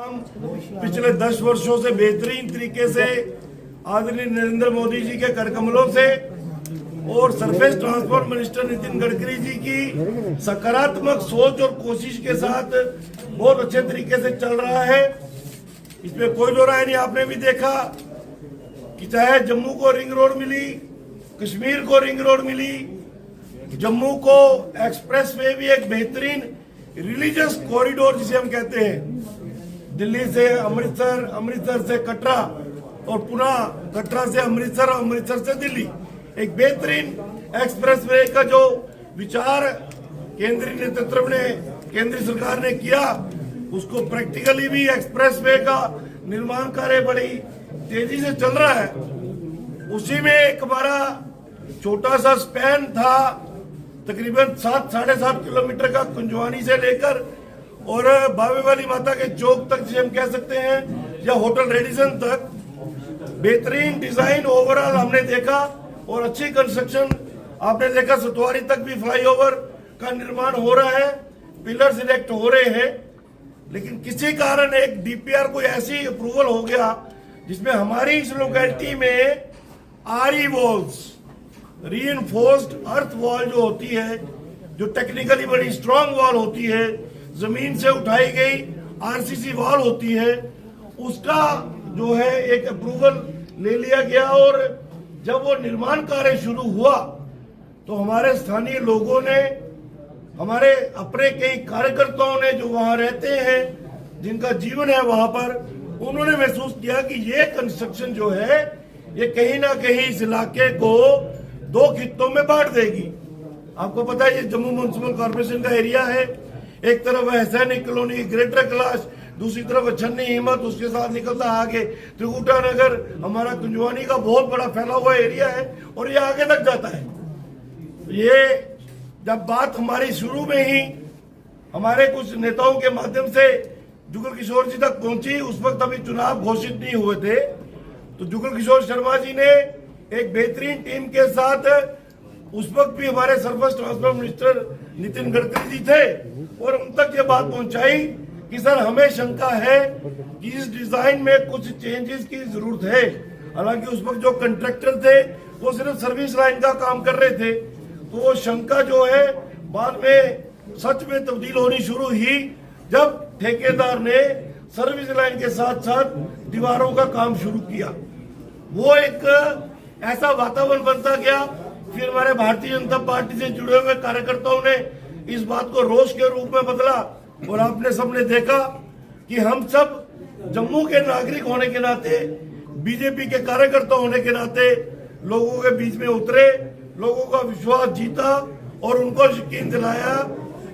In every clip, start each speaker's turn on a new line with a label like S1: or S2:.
S1: हम पिछले 10 वर्षों से बेहतरीन तरीके से आदरणीय नरेंद्र मोदी जी के कर कमलों से और surface transport minister Nitin Gadkari ji की सकारात्मक सोच और कोशिश के साथ बहुत अच्छे तरीके से चल रहा है। इसमें कोई दो राय नहीं। आपने भी देखा कि चाहे जम्मू को रिंग रोड मिली, कश्मीर को रिंग रोड मिली, जम्मू को एक्सप्रेस वे भी एक बेहतरीन रिलीजियस कॉरिडोर जिसे हम कहते हैं, दिल्ली से अमृतसर, अमृतसर से कटरा और पुनः कटरा से अमृतसर, अमृतसर से दिल्ली, एक बेहतरीन एक्सप्रेस वे का जो विचार केंद्रीय नेतृत्व ने, केंद्रीय सरकार ने किया, उसको प्रैक्टिकली भी एक्सप्रेस वे का निर्माण कार्य बड़ी तेजी से चल रहा है। उसी में एक हमारा छोटा सा स्पैन था, तकरीबन 7-7.5 किलोमीटर का, कुंजवानी से लेकर और बावे वाली माता के चौक तक जिसे हम कह सकते हैं, या होटल रेडिसन तक बेहतरीन डिजाइन ओवरऑल हमने देखा और अच्छी कंस्ट्रक्शन आपने देखा। सतवारी तक भी फ्लाईओवर का निर्माण हो रहा है, पिलर सिलेक्ट हो रहे हैं, लेकिन किसी कारण एक डीपीआर कोई ऐसी अप्रूवल हो गया जिसमें हमारी इस लोकेलिटी में आरई वॉल्स, रीइंफोर्स्ड अर्थ वॉल जो होती है, जो टेक्निकली बड़ी स्ट्रांग वॉल होती है, जमीन से उठाई गई आरसीसी वॉल होती है, उसका जो है एक अप्रूवल ले लिया गया। और जब वो निर्माण कार्य शुरू हुआ तो हमारे स्थानीय लोगों ने, हमारे अपने कई कार्यकर्ताओं ने जो वहां रहते हैं, जिनका जीवन है वहां पर, उन्होंने महसूस किया कि ये कंस्ट्रक्शन जो है ये कहीं ना कहीं इस इलाके को 2 खित्तों में बांट देगी। आपको पता है ये जम्मू म्युनिसिपल कॉर्पोरेशन का एरिया है, एक तरफ है सैनिक कॉलोनी, ग्रेटर कैलाश, दूसरी तरफ छन्नी हिम्मत, उसके साथ निकलता आगे त्रिकुटा नगर, हमारा कुंजवानी का बहुत बड़ा फैला हुआ एरिया है और ये आगे तक जाता है। ये जब बात हमारी शुरू में ही हमारे कुछ नेताओं के माध्यम से जुगल किशोर जी तक पहुंची, उस वक्त अभी चुनाव घोषित नहीं हुए थे, तो जुगल किशोर शर्मा जी ने एक बेहतरीन टीम के साथ, उस वक्त भी हमारे surface transport minister Nitin Gadkari ji थे, और उन तक ये बात पहुंचाई कि सर हमें शंका है कि इस डिजाइन में कुछ चेंजेस की जरूरत है। हालांकि उस वक्त जो कंट्रैक्टर थे वो सिर्फ सर्विस लाइन का काम कर रहे थे, तो वो शंका जो है बाद में सच में तब्दील होनी शुरू हुई जब ठेकेदार ने सर्विस लाइन के साथ साथ दीवारों का काम शुरू किया। वो एक ऐसा वातावरण बनता गया। फिर हमारे भारतीय जनता पार्टी से जुड़े हुए कार्यकर्ताओं ने इस बात को रोष के रूप में बदला, और आपने सबने देखा कि हम सब जम्मू के नागरिक होने के नाते, बीजेपी के कार्यकर्ता होने के नाते लोगों के बीच में उतरे, लोगों का विश्वास जीता और उनको यकीन दिलाया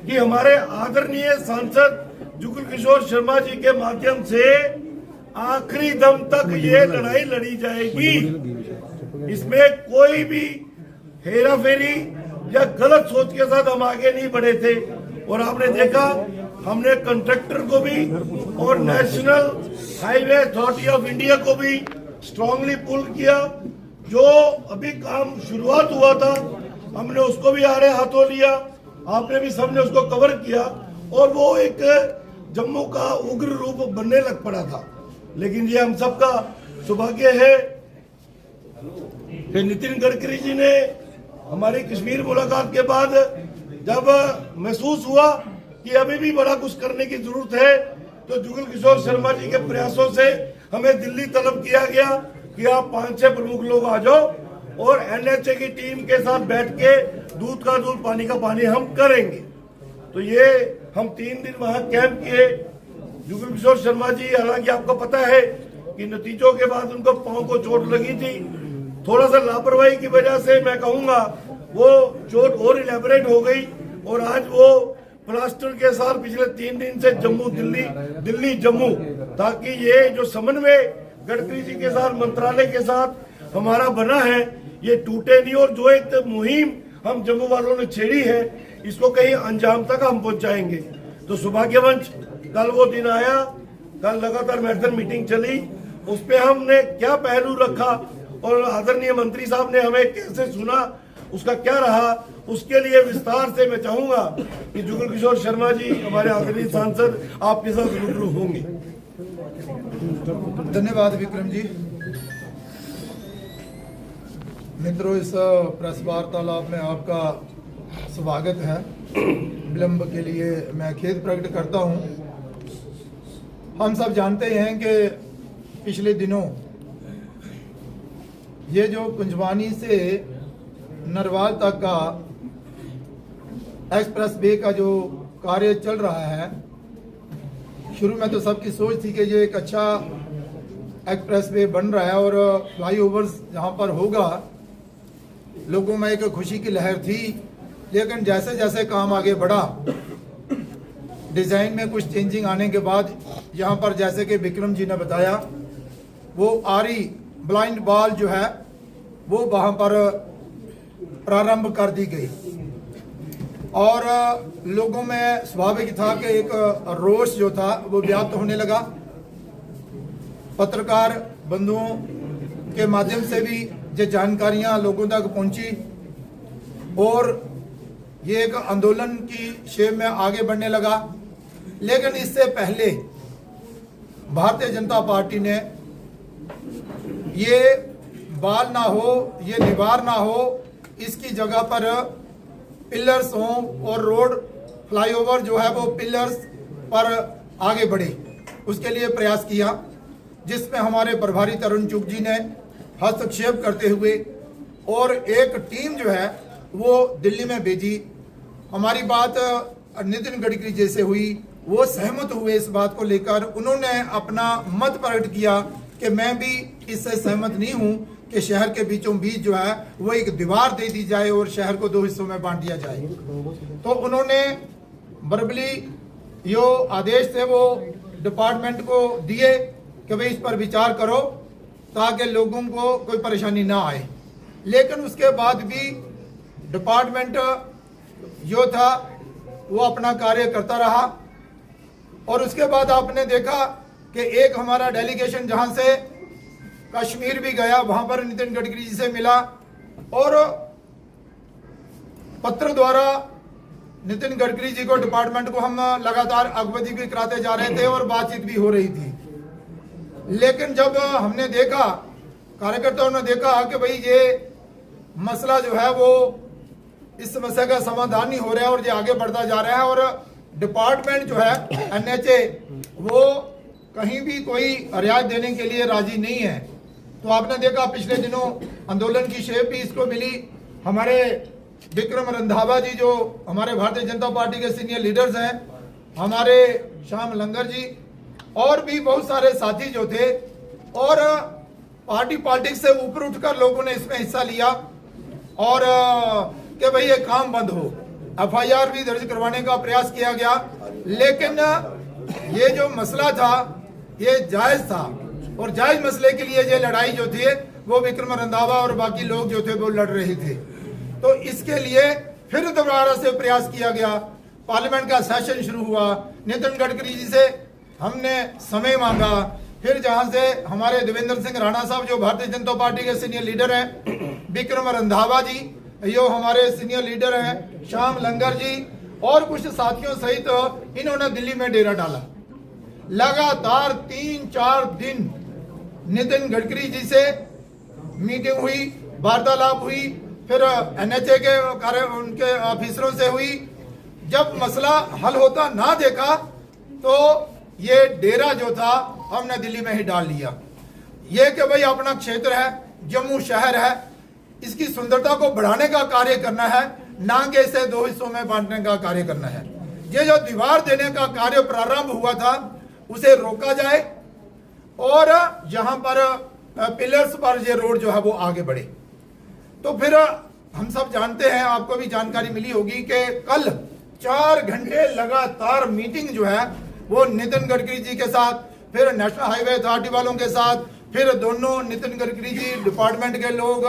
S1: कि हमारे आदरणीय सांसद जुगल किशोर शर्मा जी के माध्यम से आखिरी दम तक ये लड़ाई लड़ी जाएगी। इसमें कोई भी हेरा फेरी या गलत सोच के साथ हम आगे नहीं बढ़े थे। और आपने देखा हमने कंट्रैक्टर को भी और national highway authority of India को भी स्ट्रांगली पुल किया। जो अभी काम शुरुआत हुआ था हमने उसको भी आड़े हाथों लिया, आपने भी सबने उसको कवर किया, और वो एक जम्मू का उग्र रूप बनने लग पड़ा था। लेकिन ये हम सबका सौभाग्य है कि नितिन गडकरी जी ने हमारी कश्मीर मुलाकात के बाद जब महसूस हुआ कि अभी भी बड़ा कुछ करने की जरूरत है, तो जुगल किशोर शर्मा जी के प्रयासों से हमें दिल्ली तलब किया गया कि आप 5-6 प्रमुख लोग आ जाओ और एनएचए की टीम के साथ बैठ के दूध का दूध, पानी का पानी हम करेंगे। तो ये हम 3 दिन वहां कैंप किए। जुगल किशोर शर्मा जी, हालांकि आपको पता है कि नतीजों के बाद उनको पांव को चोट लगी थी, थोड़ा सा लापरवाही की वजह से मैं कहूंगा वो चोट और इलेबोरेट हो गई, और आज वो प्लास्टर के साथ पिछले 3 दिन से जम्मू दिल्ली, दिल्ली जम्मू, ताकि ये जो समन्वय गडकरी जी के साथ, मंत्रालय के साथ हमारा बना है, ये टूटे नहीं। और जो एक मुहिम हम जम्मू वालों ने छेड़ी है, इसको कहीं अंजाम तक हम पहुंचाएंगे। तो सौभाग्यवंश कल वो दिन आया, कल लगातार मैराथन मीटिंग चली, उस पर हमने क्या पहलू रखा और आदरणीय मंत्री साहब ने हमें कैसे सुना, उसका क्या रहा, उसके लिए विस्तार से मैं चाहूंगा कि जुगल किशोर शर्मा जी, हमारे आदरणीय सांसद, आपके साथ रूबरू होंगे।
S2: धन्यवाद विक्रम जी। मित्रों, इस प्रेस वार्तालाप में आपका स्वागत है। विलंब के लिए मैं खेद प्रकट करता हूं। हम सब जानते हैं कि पिछले दिनों ये जो कुंजवानी से नरवाल तक का एक्सप्रेस वे का जो कार्य चल रहा है, शुरू में तो सबकी सोच थी कि ये एक अच्छा एक्सप्रेस वे बन रहा है और फ्लाईओवर्स जहाँ पर होगा, लोगों में एक खुशी की लहर थी। लेकिन जैसे जैसे काम आगे बढ़ा, डिज़ाइन में कुछ चेंजिंग आने के बाद यहाँ पर, जैसे कि विक्रम जी ने बताया, वो आरी ब्लाइंड वॉल जो है वो वहाँ पर प्रारंभ कर दी गई और लोगों में स्वाभाविक था कि एक रोष जो था वो व्याप्त होने लगा। पत्रकार बंधुओं के माध्यम से भी ये जानकारियां लोगों तक पहुंची और ये एक आंदोलन की शेप में आगे बढ़ने लगा। लेकिन इससे पहले भारतीय जनता पार्टी ने ये बाल ना हो, ये दीवार ना हो, इसकी जगह पर पिलर्स हों और रोड फ्लाईओवर जो है वो पिलर्स पर आगे बढ़े, उसके लिए प्रयास किया, जिसमें हमारे प्रभारी तरुण चुग जी ने हस्तक्षेप करते हुए और एक टीम जो है वो दिल्ली में भेजी। हमारी बात नितिन गडकरी जी से हुई, वो सहमत हुए इस बात को लेकर। उन्होंने अपना मत प्रकट किया कि मैं भी इससे सहमत नहीं हूं कि शहर के बीचों बीच जो है वो एक दीवार दे दी जाए और शहर को दो हिस्सों में बांट दिया जाए। तो उन्होंने वर्बली जो आदेश थे वो डिपार्टमेंट को दिए कि भाई इस पर विचार करो ताकि लोगों को कोई परेशानी ना आए। लेकिन उसके बाद भी डिपार्टमेंट जो था वो अपना कार्य करता रहा और उसके बाद आपने देखा कि एक हमारा डेलीगेशन जहां से कश्मीर भी गया, वहां पर नितिन गडकरी जी से मिला और पत्र द्वारा नितिन गडकरी जी को, डिपार्टमेंट को हम लगातार अवगति भी कराते जा रहे थे और बातचीत भी हो रही थी। लेकिन जब हमने देखा, कार्यकर्ताओं ने देखा कि भाई ये मसला जो है वो, इस समस्या का समाधान नहीं हो रहा है और ये आगे बढ़ता जा रहा है और डिपार्टमेंट जो है NHA वो कहीं भी कोई रियायत देने के लिए राजी नहीं है। तो आपने देखा पिछले दिनों आंदोलन की शेप भी इसको मिली। हमारे विक्रम रंधावा जी जो हमारे भारतीय जनता पार्टी के सीनियर लीडर्स हैं, हमारे श्याम लंगर जी और भी बहुत सारे साथी जो थे, और पार्टी पॉलिटिक्स से ऊपर उठकर लोगों ने इसमें हिस्सा लिया और कि भाई ये काम बंद हो। FIR भी दर्ज करवाने का प्रयास किया गया। लेकिन ये जो मसला था ये जायज था और जायज मसले के लिए ये लड़ाई जो थी वो विक्रम रंधावा और बाकी लोग जो थे वो लड़ रहे थे। तो इसके लिए फिर दोबारा से प्रयास किया गया। पार्लियामेंट का सेशन शुरू हुआ, नितिन गडकरी जी से हमने समय मांगा। फिर जहां से हमारे देवेंद्र सिंह राणा साहब जो भारतीय जनता पार्टी के सीनियर लीडर हैं, विक्रम रंधावा जी जो हमारे सीनियर लीडर हैं, श्याम लंगर जी और कुछ साथियों सहित इन्होंने दिल्ली में डेरा डाला। लगातार 3-4 दिन नितिन गडकरी जी से मीटिंग हुई, वार्तालाप हुई, फिर NHA के उनके ऑफिसरों से हुई। जब मसला हल होता ना देखा तो ये डेरा जो था हमने दिल्ली में ही डाल लिया। ये कि भाई अपना क्षेत्र है, जम्मू शहर है, इसकी सुंदरता को बढ़ाने का कार्य करना है, ना कि इसे दो हिस्सों में बांटने का कार्य करना है। ये जो दीवार देने का कार्य प्रारंभ हुआ था उसे रोका जाए और जहां पर पिलर्स पर ये रोड जो है वो आगे बढ़े। तो फिर हम सब जानते हैं, आपको भी जानकारी मिली होगी कि कल 4 घंटे लगातार मीटिंग जो है वो नितिन गडकरी जी के साथ, फिर नेशनल हाईवे अथॉरिटी वालों के साथ, फिर दोनों नितिन गडकरी जी डिपार्टमेंट के लोग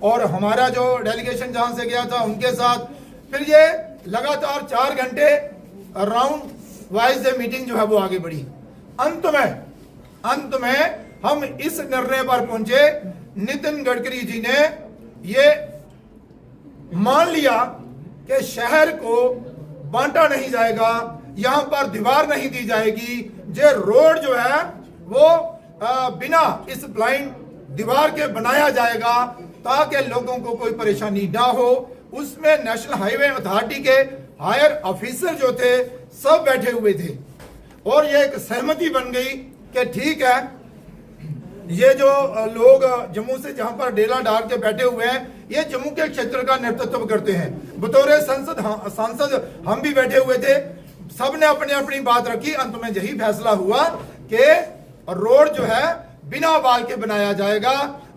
S2: और हमारा जो डेलीगेशन जहां से गया था उनके साथ, फिर ये लगातार 4 घंटे राउंड वाइज मीटिंग जो है वो आगे बढ़ी। अंत में हम इस निर्णय पर पहुंचे, नितिन गडकरी जी ने ये मान लिया कि शहर को बांटा नहीं जाएगा, यहां पर दीवार नहीं दी जाएगी, ये रोड जो है वो बिना इस ब्लाइंड दीवार के बनाया जाएगा ताकि लोगों को कोई परेशानी ना हो। उसमें नेशनल हाईवे अथॉरिटी के हायर ऑफिसर जो थे सब बैठे हुए थे और ये एक सहमति बन गई कि ठीक है, ये जो लोग जम्मू से जहां पर डेरा डाल के बैठे हुए हैं ये जम्मू के क्षेत्र का नेतृत्व करते हैं। बतौर सांसद हम भी बैठे हुए थे, सबने अपनी अपनी बात रखी। अंत में यही फैसला हुआ कि रोड जो है बिना वाल के बनाया जाएगा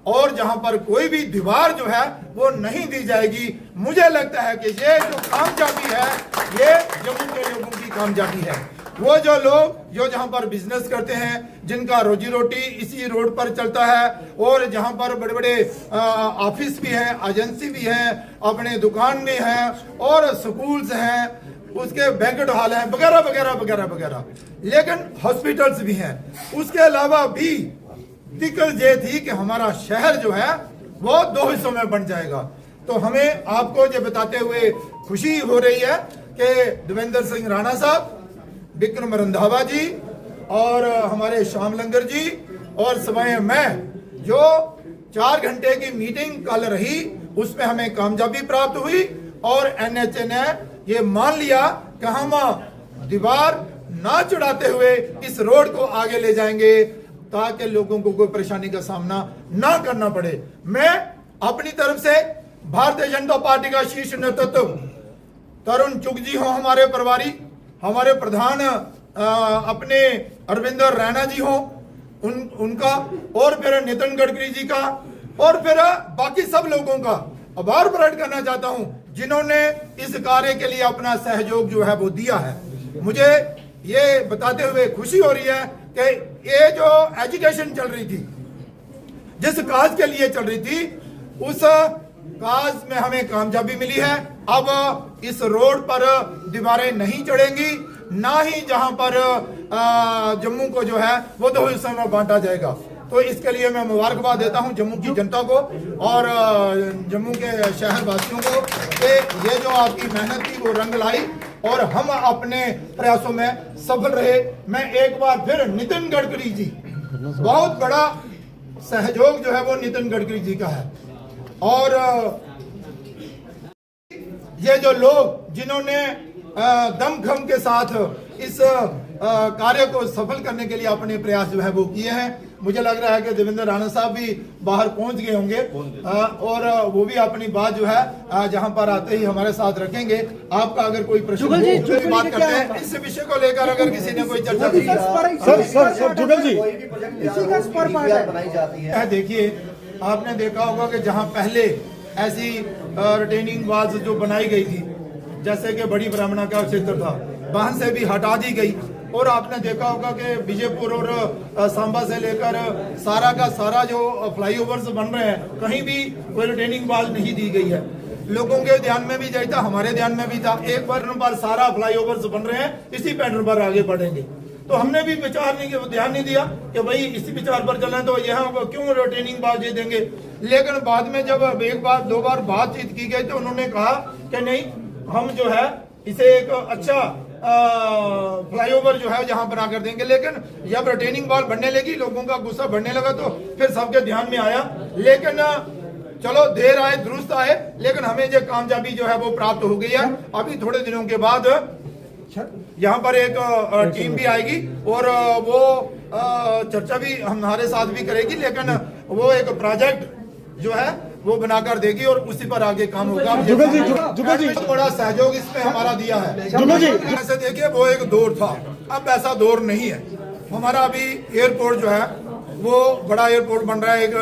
S2: और जहां पर कोई भी दीवार जो है वो नहीं दी जाएगी। मुझे लगता है कि ये जो कामयाबी है ये जम्मू के लोगों की कामयाबी है। वो जो लोग जो जहां पर बिजनेस करते हैं, जिनका रोजी रोटी इसी रोड पर चलता है और जहां पर बड़े बड़े ऑफिस भी हैं, एजेंसी भी हैं, अपने दुकान भी हैं और स्कूल्स हैं, उसके बैंकेट हॉल हैं वगैरह वगैरह वगैरह वगैरह, लेकिन हॉस्पिटल्स भी हैं। उसके अलावा भी दिक्कत ये थी कि हमारा शहर जो है वो 2 हिस्सों में बन जाएगा। तो हमें आपको ये बताते हुए खुशी हो रही है कि देवेंद्र सिंह राणा साहब, विक्रम रंधावा जी और हमारे श्याम लंगर जी और समय में जो 4 घंटे की मीटिंग कल रही उसमें हमें कामयाबी प्राप्त हुई और NHA ने ये मान लिया कि हम दीवार ना चढ़ाते हुए इस रोड को आगे ले जाएंगे ताकि लोगों को कोई परेशानी का सामना ना करना पड़े। मैं अपनी तरफ से भारतीय जनता पार्टी का शीर्ष नेतृत्व तरुण चुग जी हो, हमारे प्रभारी, हमारे प्रधान अपने अरविंदर रैना जी हो, उनका और फिर नितिन गडकरी जी का और फिर बाकी सब लोगों का आभार प्रकट करना चाहता हूं जिन्होंने इस कार्य के लिए अपना सहयोग जो है वो दिया है। मुझे ये बताते हुए खुशी हो रही है कि ये जो एजुकेशन चल रही थी, जिस काज के लिए चल रही थी, उस काज में हमें कामयाबी मिली है। अब इस रोड पर दीवारें नहीं चढ़ेंगी, ना ही जहां पर जम्मू को जो है वो 2 हिस्सों में बांटा जाएगा। तो इसके लिए मैं मुबारकबाद देता हूं जम्मू की जनता को और जम्मू के शहर वासियों को कि ये जो आपकी मेहनत थी वो रंग लाई और हम अपने प्रयासों में सफल रहे। मैं एक बार फिर नितिन गडकरी जी, बहुत बड़ा सहयोग जो है वो नितिन गडकरी जी का है और ये जो लोग जिन्होंने दमखम के साथ इस कार्य को सफल करने के लिए अपने प्रयास जो है वो किए हैं। मुझे लग रहा है कि देवेंद्र राणा साहब भी बाहर पहुंच गए होंगे और वो भी अपनी बात जो है जहां पर आते ही हमारे साथ रखेंगे। आपका अगर कोई प्रश्न हो तो बात करते हैं इस विषय को लेकर, अगर किसी ने कोई चर्चा की है। देखिए, आपने देखा होगा कि जहां पहले ऐसी रिटेनिंग वॉल्स जो बनाई गई थी, जैसे कि बड़ी ब्राह्मणा का क्षेत्र था, वहां से भी हटा दी गई और आपने देखा होगा कि विजयपुर और सांबा से लेकर सारा का सारा जो फ्लाईओवर्स बन रहे हैं, कहीं भी कोई रिटेनिंग वॉल नहीं दी गई है। लोगों के ध्यान में भी जाता, हमारे ध्यान में भी था, एक पैटर्न पर सारा फ्लाईओवर्स बन रहे हैं, इसी पैटर्न पर आगे बढ़ेंगे। तो हमने भी विचार नहीं किया, ध्यान नहीं दिया कि भाई इसी विचार पर चलना, तो यहाँ क्यों रिटेनिंग वॉल दे देंगे। लेकिन बाद में जब एक बार 2 बार बातचीत की गई तो उन्होंने कहा कि नहीं, हम जो है इसे एक अच्छा फ्लाईओवर जो है जहां बना कर देंगे। लेकिन जब रिटेनिंग वॉल बनने लगी, लोगों का गुस्सा बढ़ने लगा, तो फिर सबके ध्यान में आया। लेकिन चलो देर आए दुरुस्त आए, लेकिन हमें जो कामयाबी जो है वो प्राप्त हो गई है। अभी थोड़े दिनों के बाद यहाँ पर एक टीम भी आएगी और वो चर्चा भी हमारे साथ भी करेगी, लेकिन वो एक प्रोजेक्ट जो है वो बनाकर देगी और उसी पर आगे काम होगा।
S3: जुगल जी
S2: बहुत बड़ा सहयोग इसमें हमारा दिया है। ऐसे देखिए, वो एक दौर था, अब ऐसा दौर नहीं है। हमारा अभी एयरपोर्ट जो है वो बड़ा एयरपोर्ट बन रहा है, एक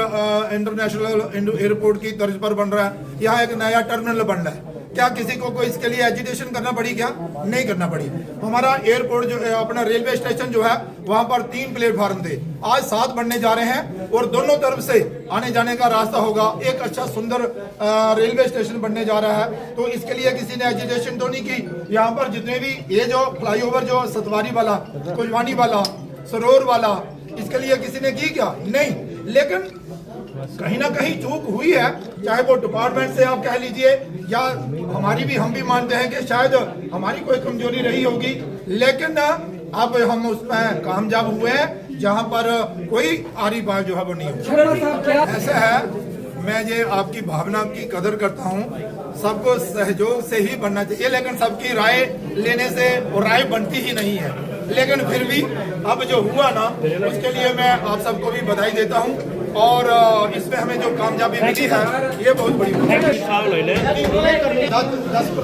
S2: इंटरनेशनल एयरपोर्ट की तर्ज पर बन रहा है। यहाँ एक नया टर्मिनल बन रहा है। क्या किसी को कोई इसके लिए एजुटेशन करना पड़ी? क्या नहीं करना पड़ी। हमारा एयरपोर्ट जो अपना रेलवे स्टेशन जो है वहां पर 3 प्लेटफार्म थे, आज 7 बनने जा रहे हैं और दोनों तरफ से आने जाने का रास्ता होगा। एक अच्छा सुंदर रेलवे स्टेशन बनने जा रहा है। तो इसके लिए किसी ने एजुटेशन तो नहीं की। यहाँ पर जितने भी ये जो फ्लाईओवर जो सतवारी वाला, कुजवानी वाला, सरोर वाला, इसके लिए किसी ने की क्या? नहीं। लेकिन कहीं ना कहीं चूक हुई है, चाहे वो डिपार्टमेंट से आप कह लीजिए या हमारी भी, हम भी मानते हैं कि शायद हमारी कोई कमजोरी रही होगी, लेकिन अब हम उसमें कामयाब हुए हैं। जहां पर कोई आरी बार जो है वो नहीं हो। ऐसा है, मैं ये आपकी भावना की कदर करता हूँ, सबको सहयोग से ही बनना चाहिए, लेकिन सबकी राय लेने से वो राय बनती ही नहीं है। लेकिन फिर भी अब जो हुआ ना, उसके लिए मैं आप सबको भी बधाई देता हूँ और इसमें हमें जो कामयाबी मिली है ये बहुत बड़ी 10